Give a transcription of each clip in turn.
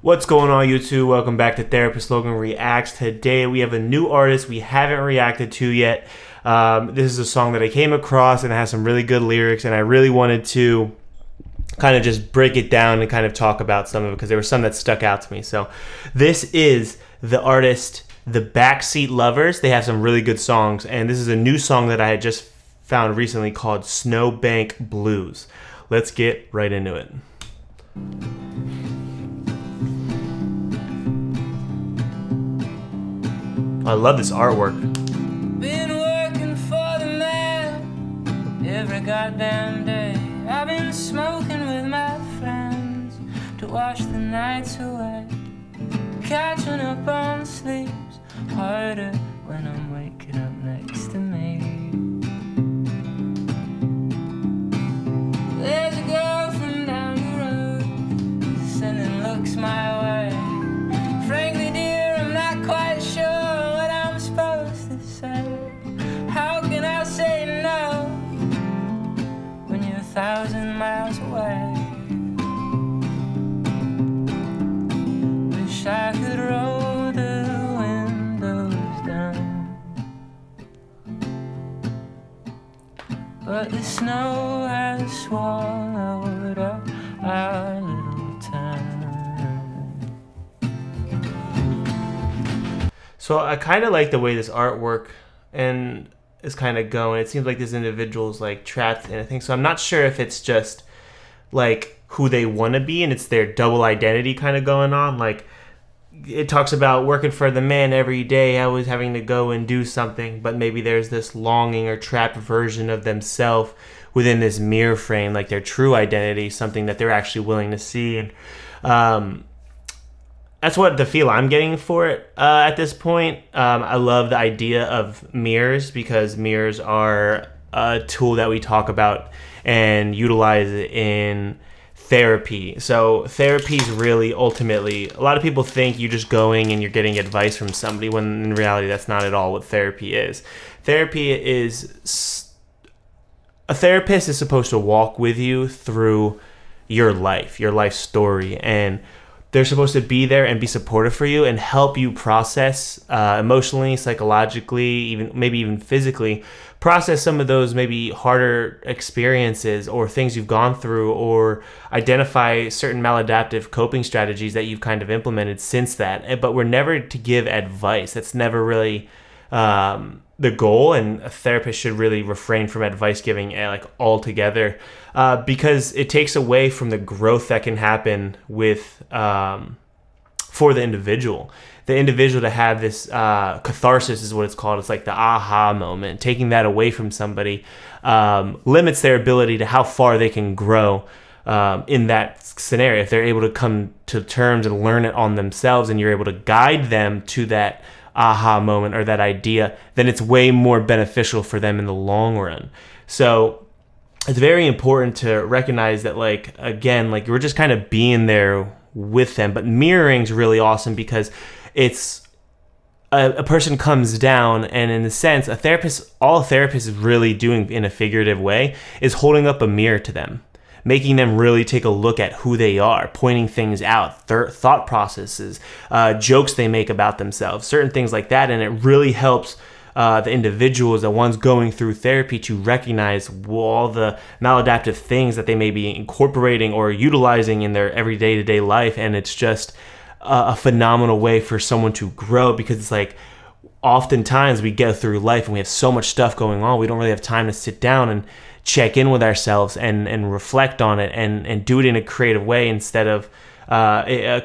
What's going on, YouTube? Welcome back to Therapist Logan Reacts. Today we have a new artist we haven't reacted to yet. This is a song that I came across and it has some really good lyrics, and I really wanted to kind of just break it down and kind of talk about some of it because there were some that stuck out to me. So this is the artist The Backseat Lovers. They have some really good songs, and this is a new song that I had just found recently called Snowbank Blues. Let's get right into it. I love this artwork. Been working for the man every goddamn day. I've been smoking with my friends to wash the nights away. Catching up on sleep's harder when I'm waking up next to me. There's a girl from down the road sending looks my way. Frankly, dear, I'm not quite sure what I'm supposed to say. How can I say no when you're 1,000 miles away? Wish I could roll the windows down, but the snow has swallowed up our little town. So I kind of like the way this artwork and is kind of going. It seems like this individual's like trapped in a thing. So I'm not sure if it's just like who they want to be and it's their double identity kind of going on. Like it talks about working for the man every day, always having to go and do something, but maybe there's this longing or trapped version of themselves within this mirror frame, like their true identity, something that they're actually willing to see. And that's what the feel I'm getting for it at this point. I love the idea of mirrors because mirrors are a tool that we talk about and utilize in therapy. So therapy is really ultimately, a lot of people think you're just going and you're getting advice from somebody when in reality that's not at all what therapy is. Therapy is, a therapist is supposed to walk with you through your life story, and they're supposed to be there and be supportive for you and help you process emotionally, psychologically, even physically, process some of those maybe harder experiences or things you've gone through, or identify certain maladaptive coping strategies that you've kind of implemented since that. But we're never to give advice. That's never really the goal, and a therapist should really refrain from advice giving like altogether, because it takes away from the growth that can happen with for the individual. The individual to have this catharsis is what it's called. It's like the aha moment. Taking that away from somebody limits their ability to how far they can grow in that scenario. If they're able to come to terms and learn it on themselves, and you're able to guide them to that aha moment or that idea, then it's way more beneficial for them in the long run. So it's very important to recognize that, like, again, like we're just kind of being there with them. But mirroring is really awesome because it's a person comes down, and in a sense, all a therapist is really doing in a figurative way is holding up a mirror to them, making them really take a look at who they are, pointing things out, thought processes, jokes they make about themselves, certain things like that. And it really helps the individuals, the ones going through therapy, to recognize all the maladaptive things that they may be incorporating or utilizing in their everyday to-day life. And it's just a phenomenal way for someone to grow, because it's like oftentimes we get through life and we have so much stuff going on, we don't really have time to sit down and check in with ourselves and reflect on it and do it in a creative way instead of a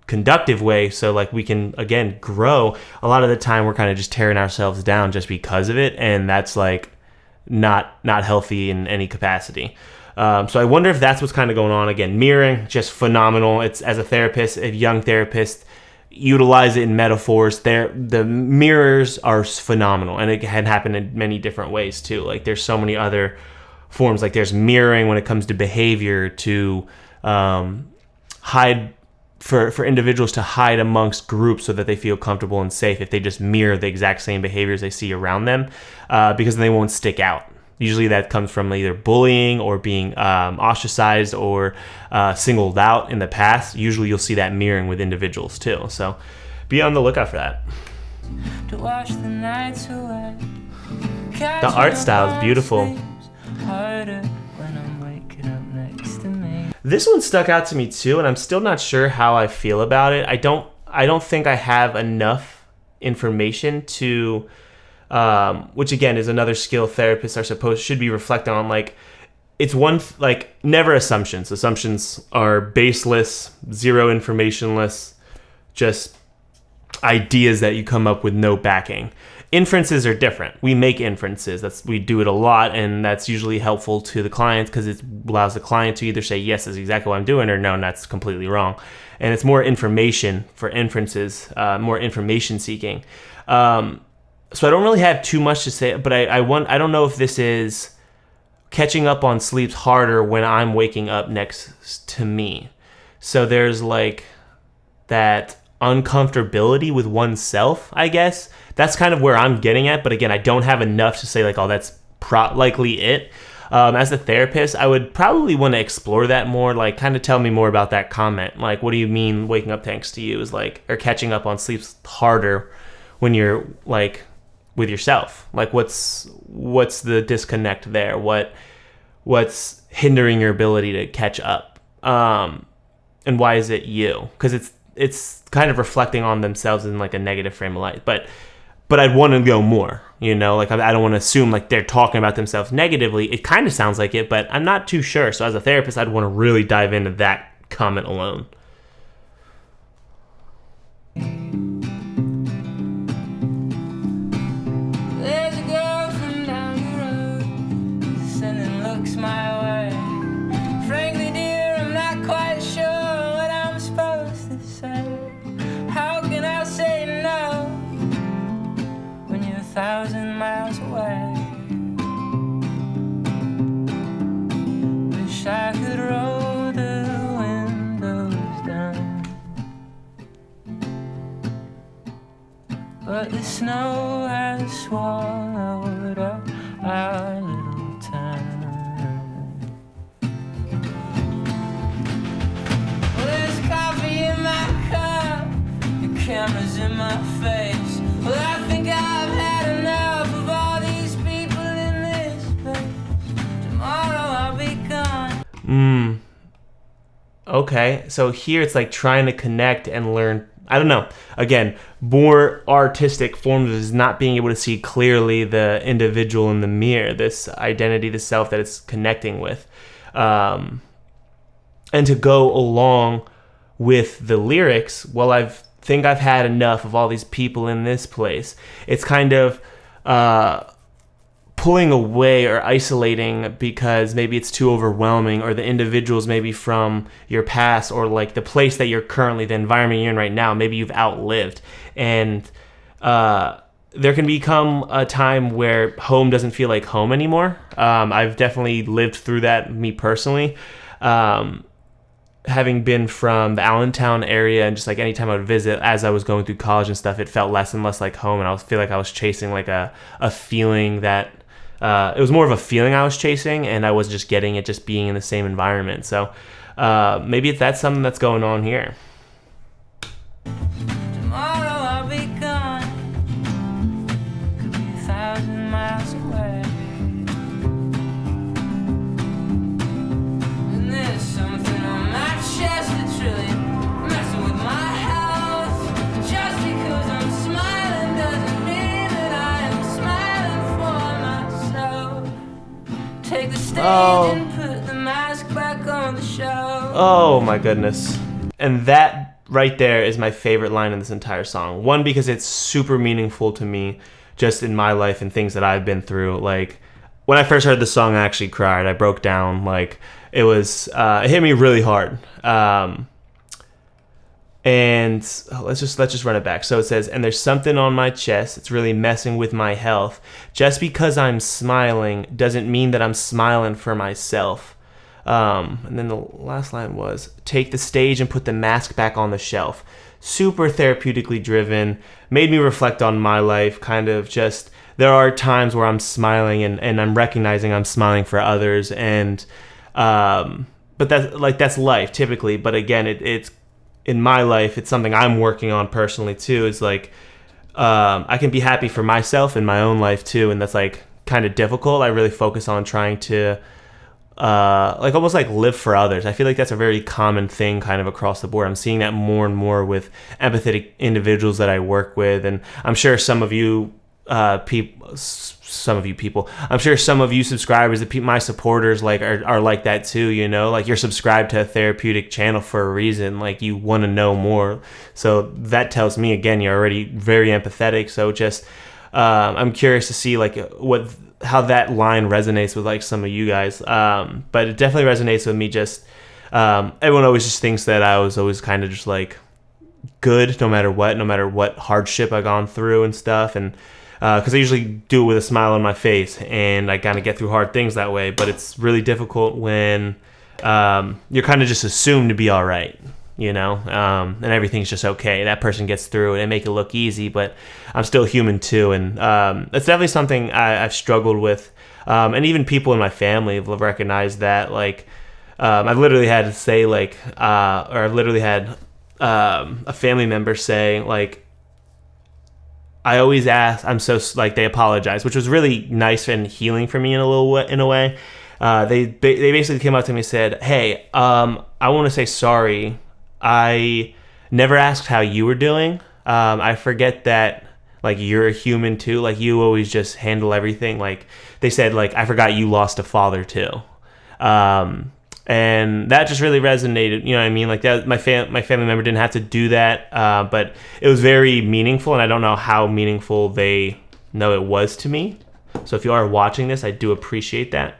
conductive way, so like we can again grow. A lot of the time we're kind of just tearing ourselves down just because of it, and that's like not healthy in any capacity. So I wonder if that's what's kind of going on. Again, mirroring, just phenomenal. It's, as a therapist, a young therapist, utilize it in metaphors. The mirrors are phenomenal, and it can happen in many different ways too. Like there's so many other forms. Like there's mirroring when it comes to behavior, to hide, for individuals to hide amongst groups so that they feel comfortable and safe if they just mirror the exact same behaviors they see around them, because they won't stick out. Usually that comes from either bullying or being ostracized or singled out in the past. Usually you'll see that mirroring with individuals too. So be on the lookout for that. To wash the nights away. The art style is beautiful. This one stuck out to me too, and I'm still not sure how I feel about it. I don't think I have enough information to, which again is another skill therapists should be reflecting on. Like, it's never assumptions. Assumptions are baseless, zero informationless, just ideas that you come up with no backing. Inferences are different. We make inferences. We do it a lot, and that's usually helpful to the client because it allows the client to either say, yes, that's exactly what I'm doing, or no, that's completely wrong. And it's more information for inferences, more information seeking. So I don't really have too much to say, but I don't know if this is catching up on sleep harder when I'm waking up next to me. So there's like that uncomfortability with oneself, I guess. That's kind of where I'm getting at, but again, I don't have enough to say like, oh, that's likely it. As a therapist, I would probably want to explore that more, like kind of tell me more about that comment. Like, what do you mean waking up thanks to you is like, or catching up on sleep harder when you're like with yourself? Like, what's the disconnect there? What's hindering your ability to catch up? And why is it you? Because it's kind of reflecting on themselves in like a negative frame of light, but I'd want to go more, like I don't want to assume like they're talking about themselves negatively. It kind of sounds like it, but I'm not too sure. So as a therapist, I'd want to really dive into that comment alone. There's a girl from down the road sending looks my way. Frankly, dear, I'm not quite sure what I'm supposed to say. How can I say no when you're 1,000 miles away? Wish I could roll the windows down, but the snow has swallowed up our little town. Well, there's coffee in my cup, the camera's in my face. Well, I think I've had enough of all these people in this place. Tomorrow I'll be gone. Okay, so here it's like trying to connect and learn. I don't know. Again, more artistic forms is not being able to see clearly the individual in the mirror, this identity, the self that it's connecting with. And to go along with the lyrics, well, I've had enough of all these people in this place. It's kind of pulling away or isolating because maybe it's too overwhelming, or the individuals maybe from your past, or like the place that you're currently, the environment you're in right now, maybe you've outlived. And there can become a time where home doesn't feel like home anymore. I've definitely lived through that, me personally. Having been from the Allentown area, and just like anytime I would visit as I was going through college and stuff, it felt less and less like home, and I feel like I was chasing like a feeling that it was more of a feeling I was chasing, and I was just getting it just being in the same environment. So maybe that's something that's going on here. Tomorrow I'll be gone, could be 1,000 miles away. And there's something on my chest that's really messing with my health. Just because I'm smiling doesn't mean that I am smiling for myself. Take the stage and put the mask back on the show. Oh my goodness. And that right there is my favorite line in this entire song. One, because it's super meaningful to me just in my life and things that I've been through. Like, when I first heard the song, I actually cried. I broke down. Like, it was it hit me really hard. And let's just run it back. So it says, and there's something on my chest, it's really messing with my health. Just because I'm smiling doesn't mean that I'm smiling for myself. And then the last line was, take the stage and put the mask back on the shelf. Super therapeutically driven, made me reflect on my life, kind of just there are times where I'm smiling and I'm recognizing I'm smiling for others, and but that's life typically. But again, it's in my life, it's something I'm working on personally too. It's like I can be happy for myself in my own life too, and that's like kind of difficult. I really focus on trying to like almost like live for others. I feel like that's a very common thing kind of across the board. I'm seeing that more and more with empathetic individuals that I work with, and I'm sure some of you people, I'm sure some of you subscribers, my supporters, like are like that too, you know, like you're subscribed to a therapeutic channel for a reason, like you want to know more. So that tells me, again, you're already very empathetic. So just I'm curious to see like how that line resonates with like some of you guys, but it definitely resonates with me. Just everyone always just thinks that I was always kind of just like good no matter what hardship I've gone through and stuff, and because I usually do it with a smile on my face, and I kind of get through hard things that way. But it's really difficult when you're kind of just assumed to be all right, you know, and everything's just okay. That person gets through it and make it look easy, but I'm still human too, and it's definitely something I've struggled with, and even people in my family have recognized that. Like I've literally had to say like, or I've literally had a family member say like, I always ask, I'm so, like, they apologize, which was really nice and healing for me in a way. They basically came up to me and said, hey, I want to say sorry. I never asked how you were doing. I forget that, like, you're a human too. Like, you always just handle everything. Like, they said, like, I forgot you lost a father too. And that just really resonated, you know what I mean? Like that, my family member didn't have to do that, but it was very meaningful, and I don't know how meaningful they know it was to me. So if you are watching this, I do appreciate that.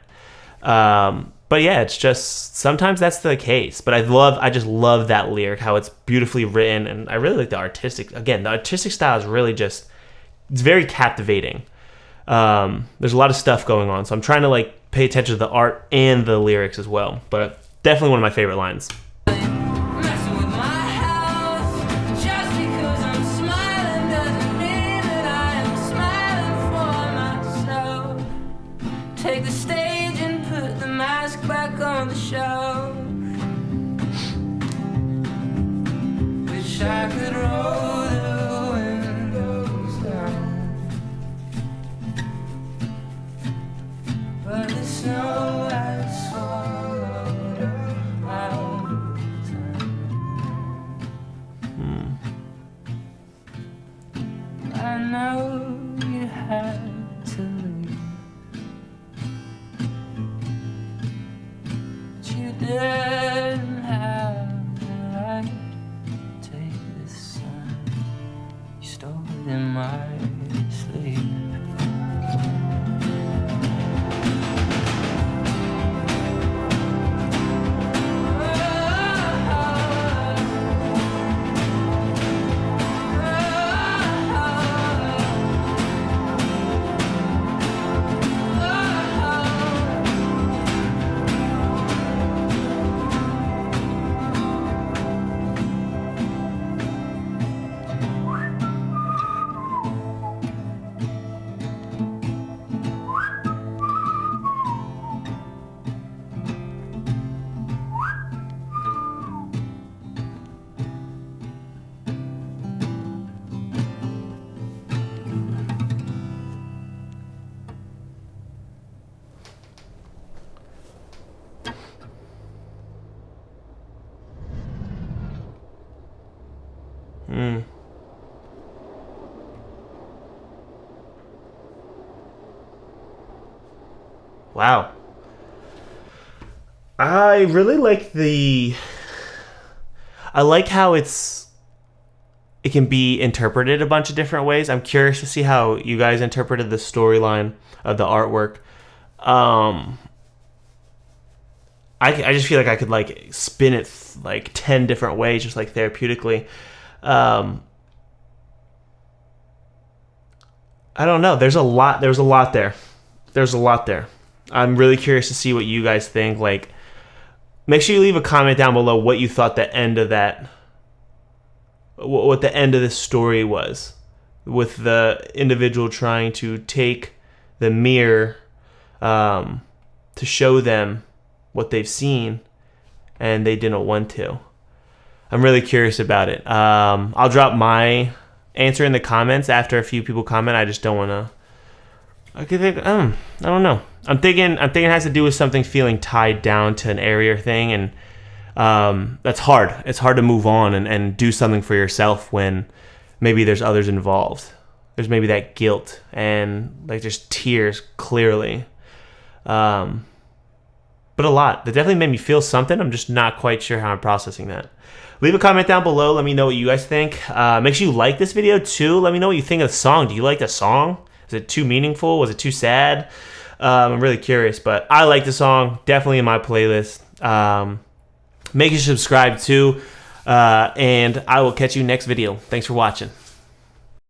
But yeah, it's just sometimes that's the case. But I just love that lyric, how it's beautifully written, and I really like the artistic style is really just, it's very captivating. There's a lot of stuff going on, so I'm trying to like pay attention to the art and the lyrics as well. But definitely one of my favorite lines. Take the stage and put the mask back on the show. Wish I could roll the windows down, but the snow has swallowed up our time. I know you had to leave, but you didn't have the right to take this sign. You stole it in my sleep. Wow. I really like I like how it can be interpreted a bunch of different ways. I'm curious to see how you guys interpreted the storyline of the artwork. I just feel like I could like spin it like 10 different ways, just like therapeutically. I don't know. There's a lot there. I'm really curious to see what you guys think. Like, make sure you leave a comment down below what you thought the end of that, what the end of this story was. with the individual trying to take the mirror to show them what they've seen, and they didn't want to. I'm really curious about it. I'll drop my answer in the comments after a few people comment. I just don't want to. I don't know. I'm thinking it has to do with something feeling tied down to an area or thing, and that's hard. It's hard to move on and do something for yourself when maybe there's others involved. There's maybe that guilt and like there's tears clearly. But a lot. That definitely made me feel something. I'm just not quite sure how I'm processing that. Leave a comment down below. Let me know what you guys think. Make sure you like this video too. Let me know what you think of the song. Do you like the song? Is it too meaningful? Was it too sad? I'm really curious, but I like the song. Definitely in my playlist. Make sure you subscribe too. And I will catch you next video. Thanks for watching.